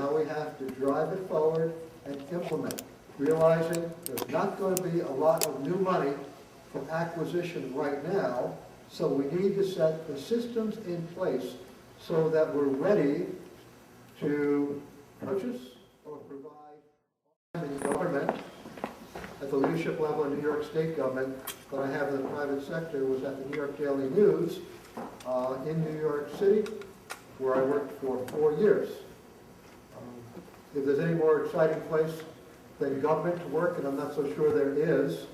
Now we have to drive it forward and implement, realizing there's not going to be a lot of new money from acquisition right now, so we need to set the systems in place so that we're ready to purchase or provide in government at the leadership level in New York State government, that I have in the private sector was at the New York Daily News in New York City, where I worked for 4 years. If there's any more exciting place than government to work, and I'm not so sure there is,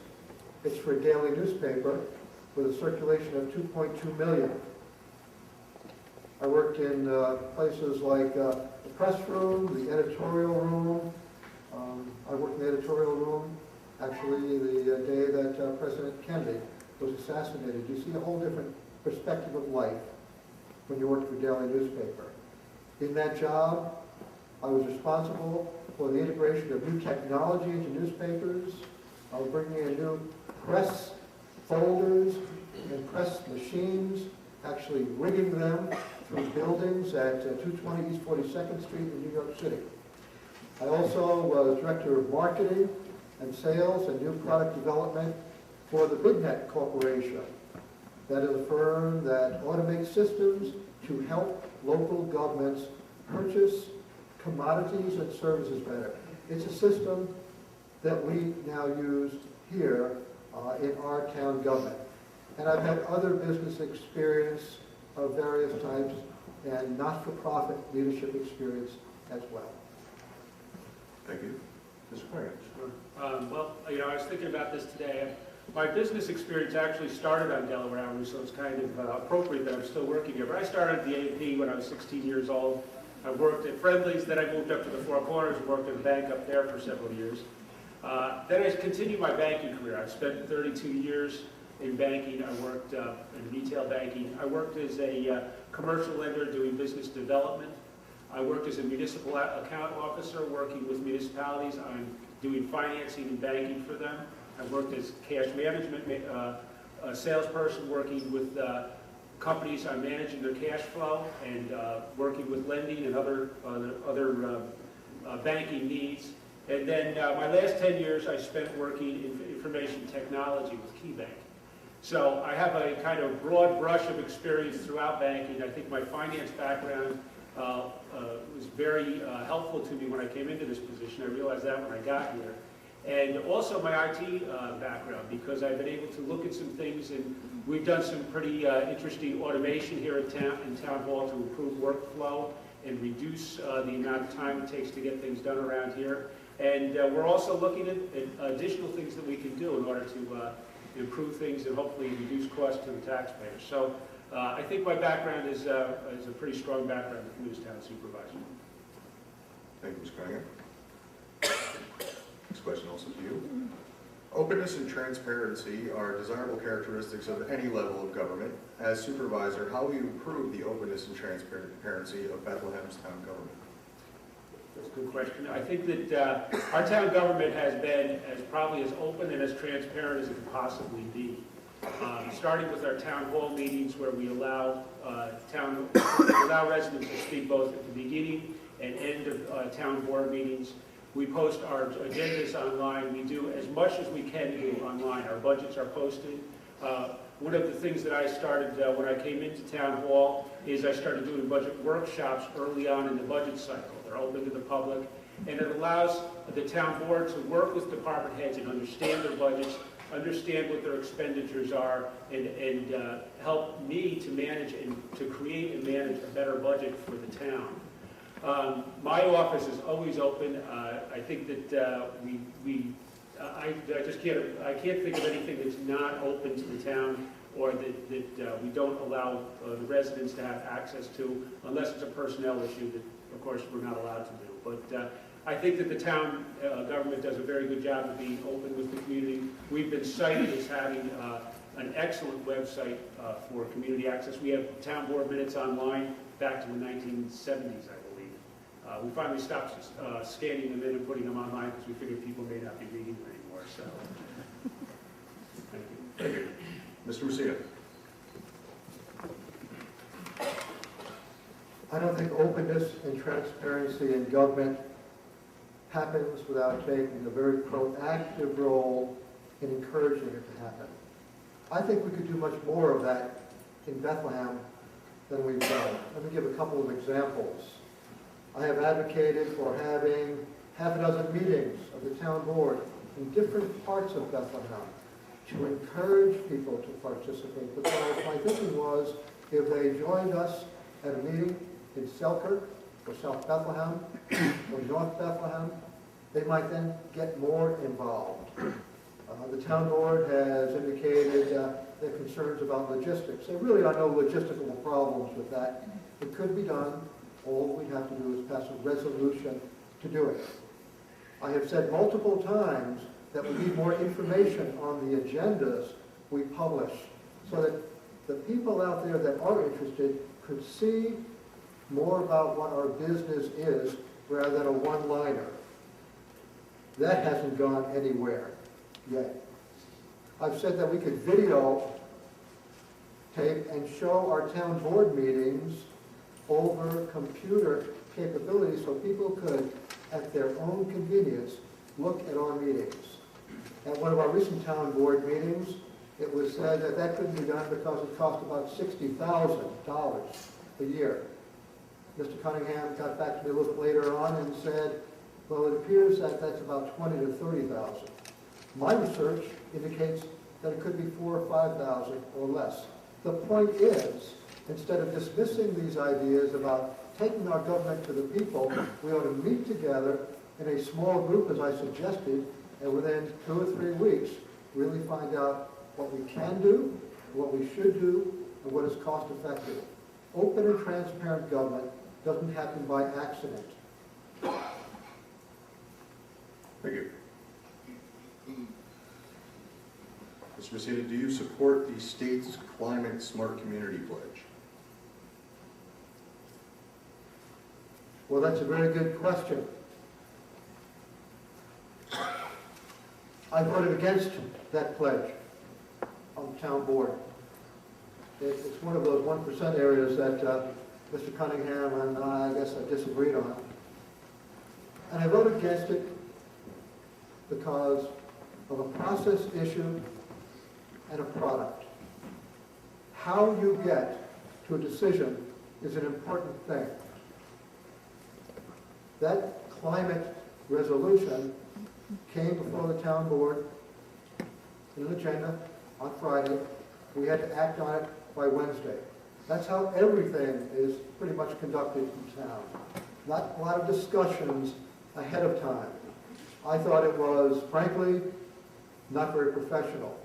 it's for a daily newspaper with a circulation of 2.2 million. I worked in places like the press room, the editorial room. I worked in the editorial room actually the day that President Kennedy was assassinated. You see a whole different perspective of life when you work for a daily newspaper. In that job, I was responsible for the integration of new technology into newspapers. I was bringing in new press folders and press machines, actually rigging them through buildings at 220 East 42nd Street in New York City. I also was director of marketing and sales and new product development for the BigNet Corporation. That is a firm that automates systems to help local governments purchase commodities and services better. It's a system that we now use here in our town government. And I've had other business experience of various types and not-for-profit leadership experience as well. Thank you. Mr. Clarence. Sure. Well, I was thinking about this today. My business experience actually started on Delaware Avenue, so it's kind of appropriate that I'm still working here. But I started at the AP when I was 16 years old. I worked at Friendly's, then I moved up to the Four Corners and worked at a bank up there for several years. Then I continued my banking career. I spent 32 years in banking. I worked in retail banking. I worked as a commercial lender doing business development. I worked as a municipal account officer working with municipalities on doing financing and banking for them. I worked as cash management a salesperson working with companies on managing their cash flow and working with lending and other banking needs. And then my last 10 years I spent working in information technology with KeyBank. So I have a kind of broad brush of experience throughout banking. I think my finance background was very helpful to me when I came into this position. I realized that when I got here. And also my IT background, because I've been able to look at some things, and we've done some pretty interesting automation here in Town Hall to improve workflow and reduce the amount of time it takes to get things done around here. And we're also looking at additional things that we can do in order to improve things and hopefully reduce costs to the taxpayers. So I think my background is a pretty strong background as town supervisor. Thank you, Mr. Cunningham. Next question also to you. Openness and transparency are desirable characteristics of any level of government. As supervisor, how will you improve the openness and transparency of Bethlehem's town government? That's a good question. I think that our town government has been probably as open and as transparent as it can possibly be. Starting with our town hall meetings where we allow residents to speak both at the beginning and end of town board meetings. We post our agendas online. We do as much as we can do online. Our budgets are posted. One of the things that I started when I came into town hall is I started doing budget workshops early on in the budget cycle. They're open to the public, and it allows the town board to work with department heads and understand their budgets, understand what their expenditures are, and help me to manage and to create and manage a better budget for the town. My office is always open. I think that I can't think of anything that's not open to the town or that we don't allow the residents to have access to, unless it's a personnel issue that, of course, we're not allowed to do. But I think that the town government does a very good job of being open with the community. We've been cited as having an excellent website for community access. We have town board minutes online back to the 1970s, I believe. We finally stopped scanning them in and putting them online because we figured people may not be reading them anymore. So, thank you. Thank you. Mr. Messina. I don't think openness and transparency in government happens without taking a very proactive role in encouraging it to happen. I think we could do much more of that in Bethlehem than we've done. Let me give a couple of examples. I have advocated for having half a dozen meetings of the town board in different parts of Bethlehem to encourage people to participate. Because my thinking was, if they joined us at a meeting in Selkirk or South Bethlehem or North Bethlehem, they might then get more involved. The town board has indicated their concerns about logistics. There really are no logistical problems with that. It could be done. All we have to do is pass a resolution to do it. I have said multiple times that we need more information on the agendas we publish so that the people out there that are interested could see more about what our business is rather than a one-liner. That hasn't gone anywhere yet. I've said that we could video tape and show our town board meetings over computer capabilities so people could, at their own convenience, look at our meetings. At one of our recent town board meetings, it was said that that couldn't be done because it cost about $60,000 a year. Mr. Cunningham got back to me a little bit later on and said, well, it appears that that's about $20,000 to $30,000. My research indicates that it could be $4,000 or $5,000 or less. The point is, instead of dismissing these ideas about taking our government to the people, we ought to meet together in a small group, as I suggested, and within 2 or 3 weeks, really find out what we can do, what we should do, and what is cost effective. Open and transparent government doesn't happen by accident. Thank you. Mr. Messina, do you support the state's Climate Smart Community Pledge? Well, that's a very good question. I voted against that pledge on the town board. It's one of those 1% areas that Mr. Cunningham and I guess I disagreed on. And I voted against it because of a process issue and a product. How you get to a decision is an important thing. That climate resolution came before the town board in an agenda on Friday. We had to act on it by Wednesday. That's how everything is pretty much conducted in town. Not a lot of discussions ahead of time. I thought it was, frankly, not very professional.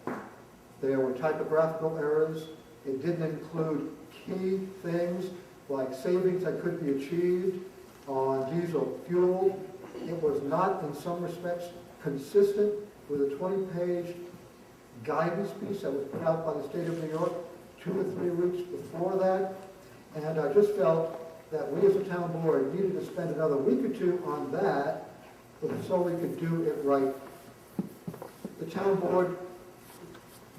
There were typographical errors. It didn't include key things like savings that could be achieved on diesel fuel. It was not, in some respects, consistent with a 20-page guidance piece that was put out by the state of New York 2 or 3 weeks before that. And I just felt that we as a town board needed to spend another week or two on that so we could do it right. The town board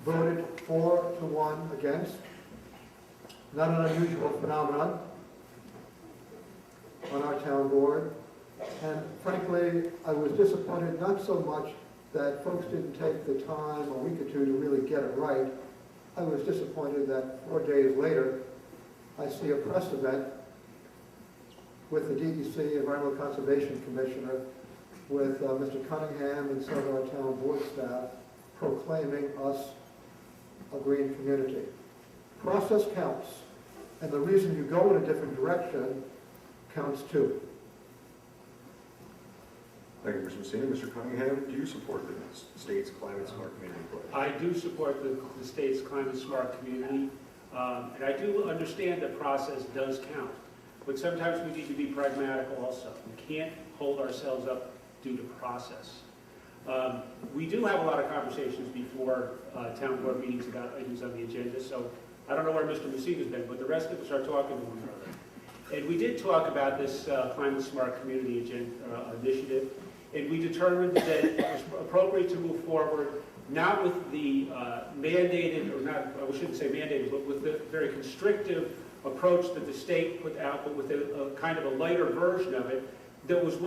voted 4-1 against. Not an unusual phenomenon on our town board. And frankly, I was disappointed not so much that folks didn't take the time a week or two to really get it right. I was disappointed that 4 days later, I see a press event with the DEC, Environmental Conservation Commissioner, with Mr. Cunningham and some of our town board staff proclaiming us a green community. Process counts, and the reason you go in a different direction counts too. Thank you, Mr. Messina. Mr. Cunningham, do you support the state's Climate Smart Community Pledge? I do support the state's Climate Smart Community, and I do understand the process does count. But sometimes we need to be pragmatic also. We can't hold ourselves up due to process. We do have a lot of conversations before town board meetings about items on the agenda, so I don't know where Mr. Messina's been, but the rest of us are talking to one another. And we did talk about this Climate Smart Community initiative, and we determined that it was appropriate to move forward, not with the mandated, or not, I shouldn't say mandated, but with the very constrictive approach that the state put out, but with a kind of a lighter version of it, that was